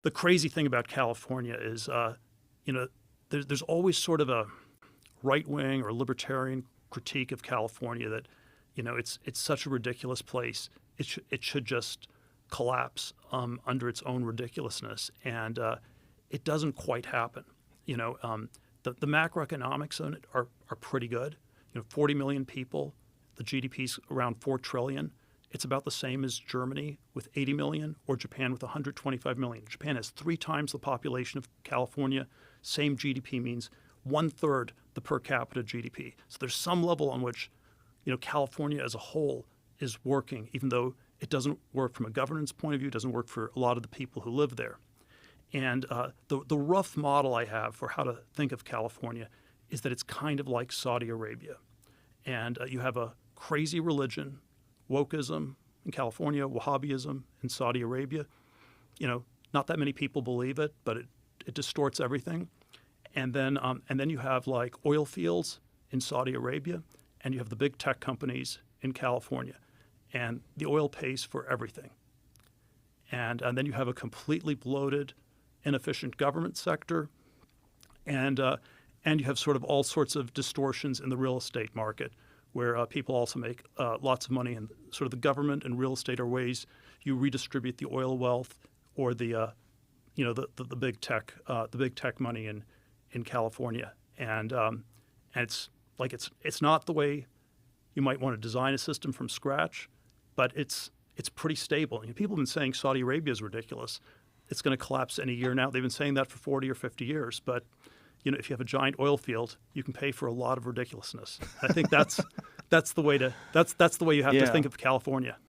the crazy thing about California is, there's always sort of a right-wing or libertarian critique of California that, it's such a ridiculous place. It should just collapse under its own ridiculousness, and it doesn't quite happen. The macroeconomics on it are pretty good. 40 million people, the GDP's around $4 trillion. It's about the same as Germany with 80 million or Japan with 125 million. Japan has 3 times the population of California. Same GDP means 1/3 the per capita GDP. So there's some level on which, California as a whole is working, even though it doesn't work from a governance point of view, it doesn't work for a lot of the people who live there. And the rough model I have for how to think of California is that it's kind of like Saudi Arabia. And you have a crazy religion, wokeism in California, Wahhabism in Saudi Arabia. Not that many people believe it, but it distorts everything. And then you have like oil fields in Saudi Arabia, and you have the big tech companies in California. And the oil pays for everything. And then you have a completely bloated, inefficient government sector, and you have sort of all sorts of distortions in the real estate market, where people also make lots of money. And sort of the government and real estate are ways you redistribute the oil wealth or the big tech money in California. And it's not the way you might want to design a system from scratch, but it's pretty stable. People have been saying Saudi Arabia is ridiculous. It's going to collapse any year now. They've been saying that for 40 or 50 years. But if you have a giant oil field, you can pay for a lot of ridiculousness. I think that's the way you have to think of California.